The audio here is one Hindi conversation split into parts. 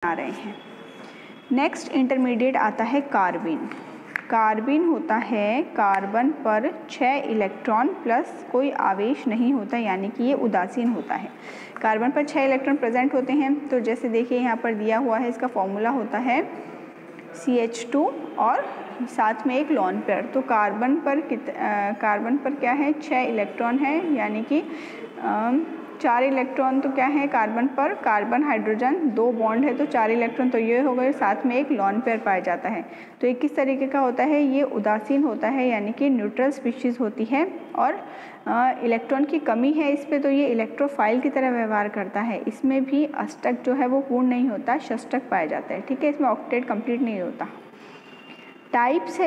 बना रहे हैं। नेक्स्ट इंटरमीडिएट आता है कार्बिन। कार्बिन होता है कार्बन पर 6 इलेक्ट्रॉन प्लस कोई आवेश नहीं होता, यानी कि ये उदासीन होता है। कार्बन पर 6 इलेक्ट्रॉन प्रेजेंट होते हैं। तो जैसे देखिए यहाँ पर दिया हुआ है, इसका फॉर्मूला होता है CH2 और साथ में एक लॉन पेयर। तो कार्बन पर क्या है, 6 इलेक्ट्रॉन है, यानी कि 4 इलेक्ट्रॉन तो क्या है कार्बन पर, कार्बन हाइड्रोजन 2 बॉन्ड है तो 4 इलेक्ट्रॉन तो ये हो गए, साथ में एक लॉन पेयर पाया जाता है। तो ये किस तरीके का होता है, ये उदासीन होता है, यानी कि न्यूट्रल स्पीशीज़ होती है और इलेक्ट्रॉन की कमी है इस पे, तो ये इलेक्ट्रोफाइल की तरह व्यवहार करता है। इसमें भी अष्टक जो है वो पूर्ण नहीं होता, षष्टक पाया जाता है। ठीक है, इसमें ऑक्टेट कंप्लीट नहीं होता। टाइप्स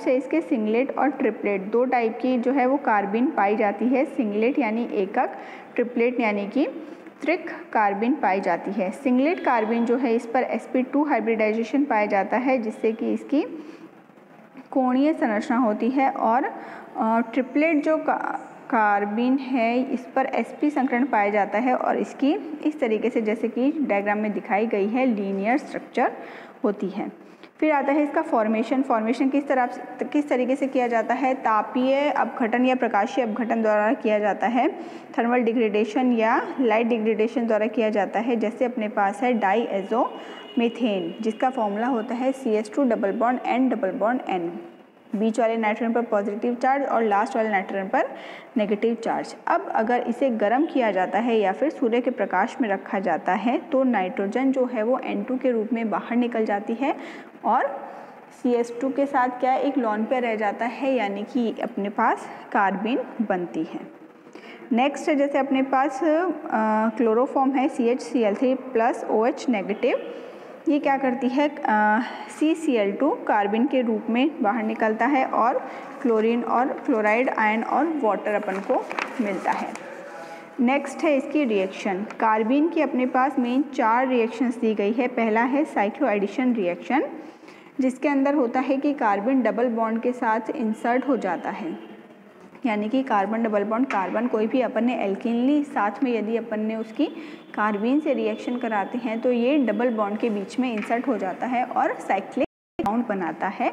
है इसके सिंगलेट और ट्रिपलेट। 2 टाइप की जो है वो कार्बिन पाई जाती है। सिंगलेट यानी एकक, ट्रिपलेट यानी कि त्रिक कार्बिन पाई जाती है। सिंगलेट कार्बिन जो है इस पर sp2 हाइब्रिडाइजेशन पाया जाता है, जिससे कि इसकी कोणीय संरचना होती है। और ट्रिपलेट जो कार्बिन है इस पर sp संकरण पाया जाता है और इसकी इस तरीके से, जैसे कि डायग्राम में दिखाई गई है, लीनियर स्ट्रक्चर होती है। फिर आता है इसका फॉर्मेशन किस तरीके से किया जाता है। तापीय अपघटन या प्रकाशीय अपघटन द्वारा किया जाता है। थर्मल डिग्रेडेशन या लाइट डिग्रेडेशन द्वारा किया जाता है। जैसे अपने पास है डाईएज़ो मीथेन, जिसका फॉर्मूला होता है CH2 double bond N double bond N। बीच वाले नाइट्रोजन पर पॉजिटिव चार्ज और लास्ट वाले नाइट्रोजन पर नेगेटिव चार्ज। अब अगर इसे गर्म किया जाता है या फिर सूर्य के प्रकाश में रखा जाता है तो नाइट्रोजन जो है वो N2 के रूप में बाहर निकल जाती है और CH2 के साथ क्या एक लॉन पेयर रह जाता है, यानी कि अपने पास कार्बिन बनती है। नेक्स्ट है जैसे अपने पास क्लोरोफॉर्म है CHCl3 प्लस OH नेगेटिव। ये क्या करती है, CCl2 कार्बिन के रूप में बाहर निकलता है और क्लोरीन और क्लोराइड आयन और वाटर अपन को मिलता है। नेक्स्ट है इसकी रिएक्शन। कार्बिन की अपने पास मेन 4 रिएक्शंस दी गई है। पहला है साइक्लो एडिशन रिएक्शन, जिसके अंदर होता है कि कार्बन डबल बॉन्ड के साथ इंसर्ट हो जाता है, यानी कि कार्बन डबल बॉन्ड कार्बन कोई भी अपन ने एल्कीन ली, साथ में यदि अपन ने उसकी कार्बिन से रिएक्शन कराते हैं तो ये डबल बॉन्ड के बीच में इंसर्ट हो जाता है और साइक्लिक बॉन्ड बनाता है,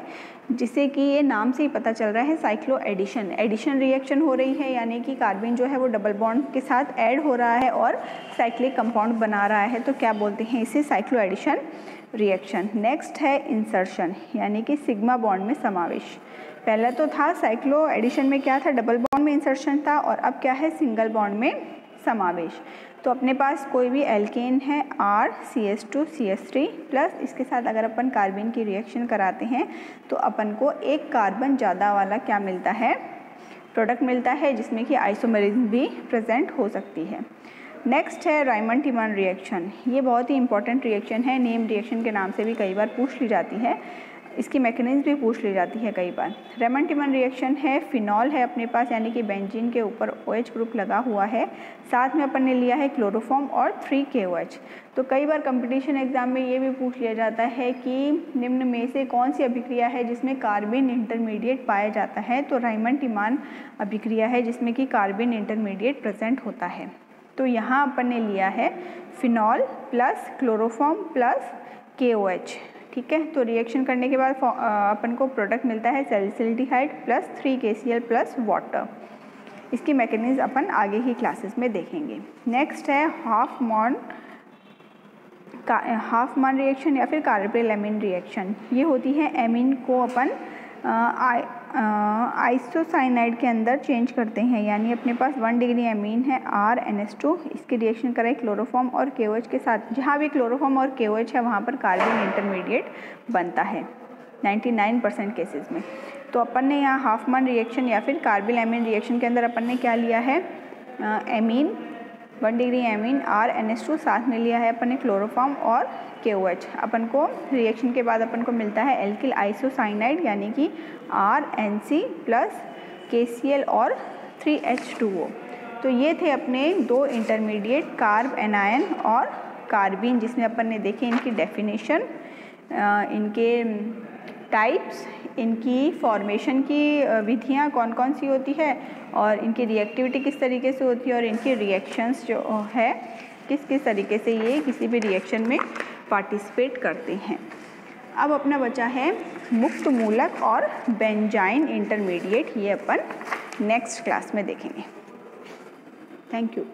जिसे कि ये नाम से ही पता चल रहा है साइक्लो एडिशन रिएक्शन हो रही है, यानी कि कार्बिन जो है वो डबल बॉन्ड के साथ ऐड हो रहा है और साइक्लिक कंपाउंड बना रहा है। तो क्या बोलते हैं इसे, साइक्लो एडिशन रिएक्शन। नेक्स्ट है इंसर्शन, यानी कि सिग्मा बॉन्ड में समावेश। पहला तो था साइक्लो एडिशन में क्या था, डबल बॉन्ड में इंसर्शन था, और अब क्या है, सिंगल बॉन्ड में समावेश। तो अपने पास कोई भी एल्केन है RCH2CH3 प्लस इसके साथ अगर अपन कार्बिन की रिएक्शन कराते हैं तो अपन को एक कार्बन ज़्यादा वाला क्या मिलता है, प्रोडक्ट मिलता है, जिसमें कि आइसोमेरिज्म भी प्रेजेंट हो सकती है। नेक्स्ट है रायमंड टिमान रिएक्शन। ये बहुत ही इंपॉर्टेंट रिएक्शन है, नेम रिएक्शन के नाम से भी कई बार पूछ ली जाती है, इसकी मैकेनिज्म भी पूछ ली जाती है कई बार। रायमंड टिमान रिएक्शन है, फिनॉल है अपने पास, यानी कि बेंजीन के ऊपर OH ग्रुप लगा हुआ है, साथ में अपन ने लिया है क्लोरोफॉर्म और 3KOH। तो कई बार कंपटीशन एग्जाम में ये भी पूछ लिया जाता है कि निम्न में से कौन सी अभिक्रिया है जिसमें कार्बिन इंटरमीडिएट पाया जाता है। तो रायमंड टिमान अभिक्रिया है जिसमें कि कार्बिन इंटरमीडिएट प्रेजेंट होता है। तो यहाँ अपन ने लिया है phenol plus chloroform plus KOH। ठीक है, तो रिएक्शन करने के बाद अपन को प्रोडक्ट मिलता है सैलिसिल्डिहाइड प्लस 3KCl प्लस वाटर। इसकी मैकेनिज्म अपन आगे ही क्लासेस में देखेंगे। नेक्स्ट है हाफ मान रिएक्शन या फिर कार्बोनिल एमीन रिएक्शन। ये होती है एमीन को अपन आइसोसाइनाइड के अंदर चेंज करते हैं, यानी अपने पास 1 डिग्री एमीन है RNH2, इसकी रिएक्शन करें क्लोरोफॉर्म और KOH के साथ। जहाँ भी क्लोरोफॉर्म और KOH है वहाँ पर कार्बन इंटरमीडिएट बनता है 99% केसेस में। तो अपन ने यहाँ हाफ मान रिएक्शन या फिर कार्बोनिल एमीन रिएक्शन के अंदर अपन ने क्या लिया है, एमीन 1 डिग्री एमीन RNH2, साथ में लिया है अपन ने क्लोरोफॉर्म और KOH। अपन को रिएक्शन के बाद अपन को मिलता है एल्किल आइसोसाइनाइड, यानी कि RNC प्लस KCl और 3H2O। तो ये थे अपने 2 इंटरमीडिएट कार्ब एनायन और कार्बिन, जिसमें अपन ने देखे इनकी डेफिनेशन, इनके टाइप्स, इनकी फॉर्मेशन की विधियाँ कौन कौन सी होती है और इनकी रिएक्टिविटी किस तरीके से होती है और इनकी रिएक्शंस जो है किस किस तरीके से ये किसी भी रिएक्शन में पार्टिसिपेट करते हैं। अब अपना बचा है मुक्त मूलक और बेंजाइन इंटरमीडिएट, ये अपन नेक्स्ट क्लास में देखेंगे। Thank you.